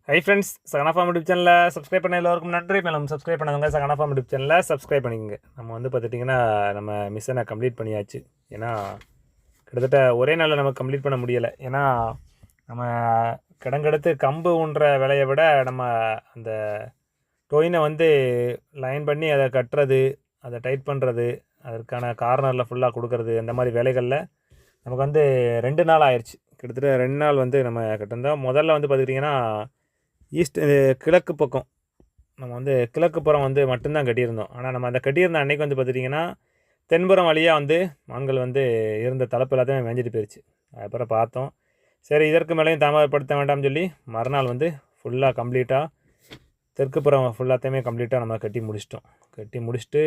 Hi friends, Sahana form YouTube சேனலில் subscribe பண்ண எல்லோருக்கும் நன்றி. மேலும் சப்ஸ்கிரைப் பண்ணவங்க சகனா ஃபார்ம் யூடியூப் சேனலில் சப்ஸ்கிரைப் பண்ணிக்கோங்க. நம்ம வந்து பார்த்துட்டிங்கன்னா நம்ம மிஷனை கம்ப்ளீட் பண்ணியாச்சு. ஏன்னா கிட்டத்தட்ட ஒரே நாளில் நம்ம கம்ப்ளீட் பண்ண முடியலை. ஏன்னா நம்ம கிடங்கெடுத்து கம்பு ஊன்ற வேலையை விட நம்ம அந்த டொயினை வந்து லைன் பண்ணி அதை கட்டுறது, அதை டைட் பண்ணுறது, அதற்கான கார்னரில் ஃபுல்லாக கொடுக்கறது, அந்த மாதிரி வேலைகளில் நமக்கு வந்து 2 நாள் ஆயிடுச்சு. கிட்டத்தட்ட 2 நாள் வந்து நம்ம கட்டிருந்தோம். முதல்ல வந்து பார்த்துக்கிட்டிங்கன்னா ஈஸ்ட் கிழக்கு பக்கம் நம்ம வந்து கிழக்கு புறம் வந்து மட்டும்தான் கட்டியிருந்தோம். ஆனால் நம்ம அந்த கட்டியிருந்த அன்னைக்கு வந்து பார்த்துட்டிங்கன்னா தென்புறம் வழியாக வந்து மான்கள் வந்து இருந்த தலைப்பு எல்லாத்தையுமே மேய்ஞ்சிட்டு போயிடுச்சு. அதுக்கப்புறம் பார்த்தோம், சரி இதற்கு மேலேயும் தாமதப்படுத்த வேண்டாம்னு சொல்லி மறுநாள் வந்து ஃபுல்லாக கம்ப்ளீட்டாக தெற்கு புறம் ஃபுல்லாத்தையுமே கம்ப்ளீட்டாக நம்ம கட்டி முடிச்சிட்டோம். கட்டி முடிச்சுட்டு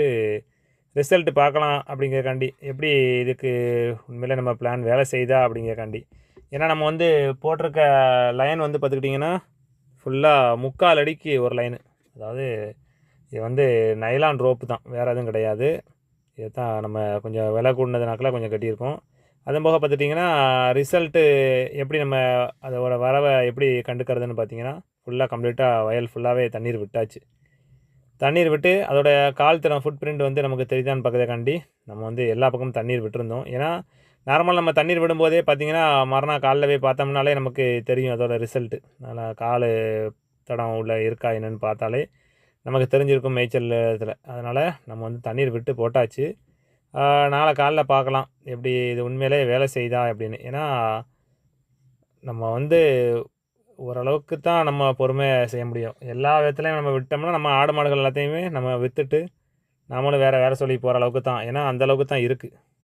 ரிசல்ட்டு பார்க்கலாம் அப்படிங்கிறக்காண்டி, எப்படி இதுக்கு உண்மையிலே நம்ம பிளான் வேலை செய்தா அப்படிங்கிறக்காண்டி. ஏன்னா நம்ம வந்து போட்டிருக்க லைன் வந்து பார்த்துக்கிட்டிங்கன்னா ஃபுல்லாக 3/4 அடிக்கு ஒரு லைனு. அதாவது இது வந்து நைலான் ரோப்பு தான், வேறு எதுவும் கிடையாது. இது தான் நம்ம கொஞ்சம் விலை கூடினதுனாக்கில் கொஞ்சம் கட்டியிருக்கோம். அதுவும் போக பார்த்துட்டிங்கன்னா ரிசல்ட்டு எப்படி நம்ம அதோட வரவை எப்படி கண்டுக்கிறதுன்னு பார்த்தீங்கன்னா, ஃபுல்லாக கம்ப்ளீட்டாக வயல் ஃபுல்லாகவே தண்ணீர் விட்டாச்சு. தண்ணீர் விட்டு அதோட கால் தரம் ஃபுட் பிரிண்ட் வந்து நமக்கு தெரியுதான்னு பார்க்கறதுக்காண்டி நம்ம வந்து எல்லா பக்கமும் தண்ணீர் விட்டுருந்தோம். ஏன்னா நார்மல் நம்ம தண்ணீர் விடும்போதே பார்த்திங்கன்னா மறுநாள் காலைல போய் பார்த்தோம்னாலே நமக்கு தெரியும் அதோட ரிசல்ட்டு. அதனால் கால் தடம் உள்ள இருக்கா என்னென்னு பார்த்தாலே நமக்கு தெரிஞ்சிருக்கும் மேய்ச்சல் இதில். அதனால் நம்ம வந்து தண்ணீர் விட்டு போட்டாச்சு. நாளை காலைல பார்க்கலாம் எப்படி இது உண்மையிலே வேலை செய்தா அப்படின்னு. ஏன்னா நம்ம வந்து ஓரளவுக்கு தான் நம்ம பொறுமையாக செய்ய முடியும். எல்லா விதத்துலையும் நம்ம விட்டோம்னா நம்ம ஆடு மாடுகள் எல்லாத்தையுமே நம்ம விற்றுட்டு நம்மளும் வேறு சொல்லி போகிற அளவுக்கு தான். ஏன்னா அந்த அளவுக்கு தான் இருக்குது.